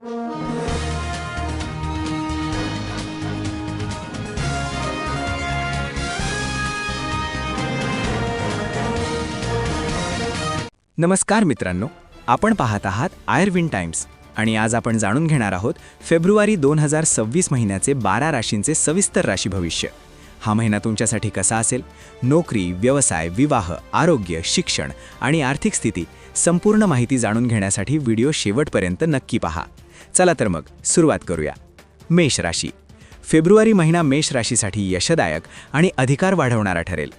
नमस्कार मित्रांनो, आपण पाहत आहात आयर्विन टाइम्स आणि आज आपण जाणून घेणार आहोत फेब्रुवारी 2026 महिन्याचे 12 राशींचे सविस्तर राशी भविष्य। हा महिना तुमच्यासाठी कसा असेल? नोकरी, व्यवसाय, विवाह, आरोग्य, शिक्षण आणि आर्थिक स्थिती संपूर्ण माहिती जाणून घेण्यासाठी व्हिडिओ शेवटपर्यंत नक्की पहा। चला तर मग सुरुवात करूया। मेष राशी। फेब्रुवारी महिना मेष राशीसाठी यशदायक आणि अधिकार वाढवणारा ठरेल।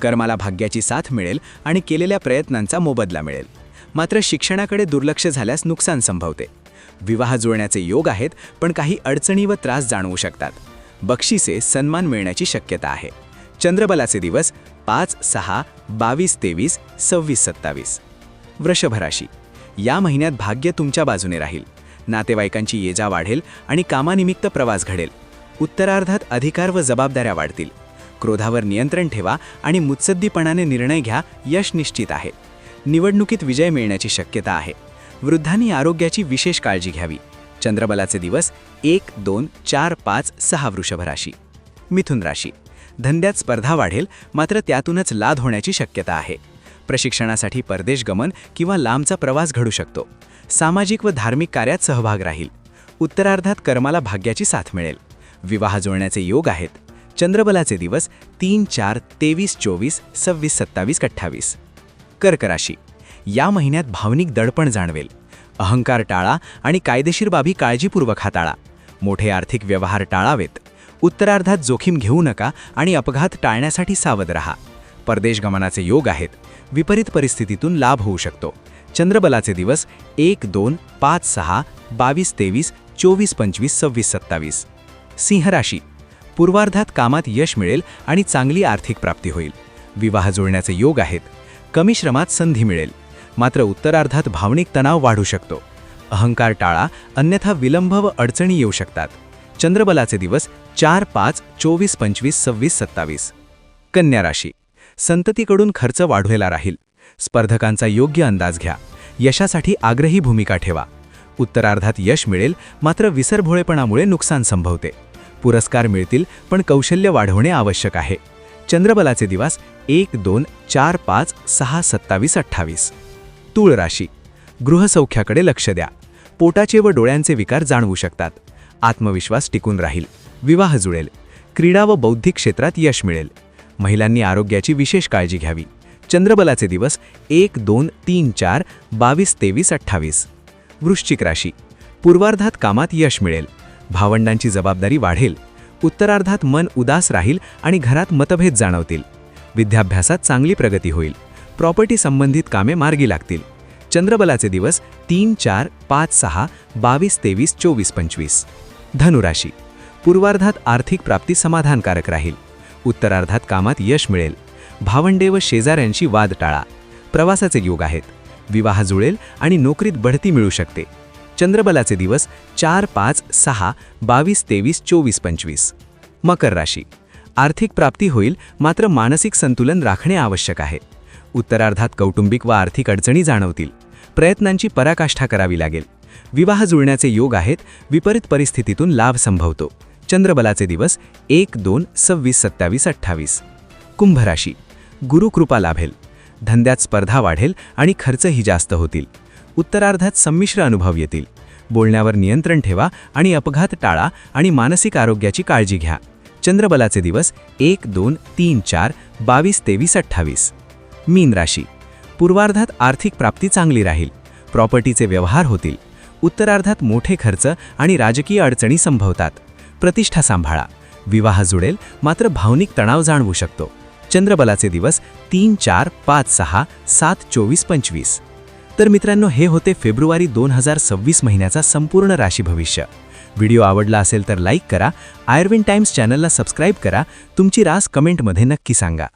कर्माला भाग्याची साथ मिळेल आणि केलेल्या प्रयत्नांचा मोबदला मिळेल। मात्र शिक्षणाकडे दुर्लक्ष झाल्यास नुकसान संभवते। विवाह जुळण्याचे योग आहेत, पण काही अडचणी व त्रास जाणवू शकतात। बक्षिसे, सन्मान मिळण्याची शक्यता आहे। चंद्रबलाचे दिवस 5, 6, 22, 23, 26, 27। वृषभ राशी। या महिन्यात भाग्य तुमच्या बाजूने राहील। नातेवाईकांची येजा वाढेल आणि कामानिमित्त प्रवास घडेल। उत्तरार्धात अधिकार व जबाबदाऱ्या वाढतील। क्रोधावर नियंत्रण ठेवा आणि मुत्सद्दीपणाने निर्णय घ्या, यश निश्चित आहे। निवडणुकीत विजय मिळण्याची शक्यता आहे। वृद्धांनी आरोग्याची विशेष काळजी घ्यावी। चंद्रबलाचे दिवस 1, 2, 4, 5, 6। वृषभ राशी। मिथुन राशी। धंद्यात स्पर्धा वाढेल, मात्र त्यातूनच लाभ होण्याची शक्यता आहे। प्रशिक्षणासाठी परदेश गमन किंवा लांबचा प्रवास घडू शकतो। सामाजिक व धार्मिक कार्यात सहभाग राहील। उत्तरार्धात कर्माला भाग्याची साथ मिळेल। विवाह जुळण्याचे योग आहेत। चंद्रबलाचे दिवस 3, 4, 23, 24, 26, 27, 28। कर्क राशी। या महिन्यात भावनिक दडपण जाणवेल। अहंकार टाळा आणि कायदेशीर बाबी काळजीपूर्वक हाताळा। मोठे आर्थिक व्यवहार टाळावेत। उत्तरार्धात जोखीम घेऊ नका आणि अपघात टाळण्यासाठी सावध रहा। परदेश गमनाचे योग आहेत। विपरीत परिस्थितीतून लाभ होऊ शकतो। चंद्रबलाचे दिवस 1, 2, 5, 6, 22, 23, 24, 25, 26, 27। सिंह राशी। पूर्वार्धात कामात यश मिळेल आणि चांगली आर्थिक प्राप्ती होईल। विवाह जुळण्याचे योग आहेत। कमी श्रमात संधी मिळेल। मात्र उत्तरार्धात भावनिक तणाव वाढू शकतो। अहंकार टाळा, अन्यथा विलंब व अडचणी येऊ शकतात। चंद्रबलाचे दिवस 4, 5, 24, 25, 26, 27। कन्या राशी। संततीकडून खर्च वाढलेला राहील। स्पर्धकांचा योग्य अंदाज घ्या। यशासाठी आग्रही भूमिका ठेवा। उत्तरार्धात यश मिळेल, मात्र विसरभोळेपणामुळे नुकसान संभवते। पुरस्कार मिळतील, पण कौशल्य वाढवणे आवश्यक आहे। चंद्रबलाचे दिवस 1, 2, 4, 5, 6, 27, 28। तूळ राशी। गृहसौख्याकडे लक्ष द्या। पोटाचे व डोळ्यांचे विकार जाणवू शकतात। आत्मविश्वास टिकून राहील। विवाह जुळेल। क्रीडा व बौद्धिक क्षेत्रात यश मिळेल। महिलांनी आरोग्याची विशेष काळजी घ्यावी। चंद्रबलाचे दिवस 1, 2, 3, 4, 22, 23, 28। वृश्चिक राशी। पूर्वार्धात कामात यश मिळेल। भावंडांची जबाबदारी वाढेल। उत्तरार्धात मन उदास राहील आणि घरात मतभेद जाणवतील। विद्याभ्यासात चांगली प्रगती होईल। प्रॉपर्टी संबंधित कामे मार्गी लागतील। चंद्रबलाचे दिवस 3, 4, 5, 6, 22, 23, 24, 25। धनुराशी। पूर्वार्धात आर्थिक प्राप्ती समाधानकारक राहील। उत्तरार्धात कामात यश मिळेल। भावंडे व शेजाऱ्यांशी वाद टाळा। प्रवासाचे योग आहेत। विवाह जुळेल आणि नोकरीत बढती मिळू शकते। चंद्रबलाचे दिवस 4, 5, 6, 22, 23, 24, 25। मकर राशी। आर्थिक प्राप्ती होईल, मात्र मानसिक संतुलन राखणे आवश्यक आहे। उत्तरार्धात कौटुंबिक व आर्थिक अडचणी जाणवतील। प्रयत्नांची पराकाष्ठा करावी लागेल। विवाह जुळण्याचे योग आहेत। विपरीत परिस्थितीतून लाभ संभवतो। चंद्रबलाचे दिवस 1, 2, 26, 27, 28। कुंभ राशी। गुरुकृपा लाभेल। धंद्यात स्पर्धा वाढेल आणि खर्चही जास्त होतील। उत्तरार्धात संमिश्र अनुभव येतील। बोलण्यावर नियंत्रण ठेवा आणि अपघात टाळा आणि मानसिक आरोग्याची काळजी घ्या। चंद्रबलाचे दिवस 1, 2, 3, 4, 22, 23, 28। मीन राशी। पूर्वार्धात आर्थिक प्राप्ती चांगली राहील। प्रॉपर्टीचे व्यवहार होतील। उत्तरार्धात मोठे खर्च आणि राजकीय अडचणी संभवतात। प्रतिष्ठा सांभाळा। विवाह जुळेल, मात्र भावनिक तणाव जाणवू शकतो। चंद्रबलाचे दिवस 3, 4, 5, 6, 7, 24, 25। तर मित्रांनो, हे होते फेब्रुवारी 2026 महिन्याचा संपूर्ण राशी भविष्य। व्हिडिओ आवडला असेल तर लाईक करा। आयर्विन टाइम्स चॅनलला सबस्क्राईब करा। तुमची रास कमेंटमध्ये नक्की सांगा।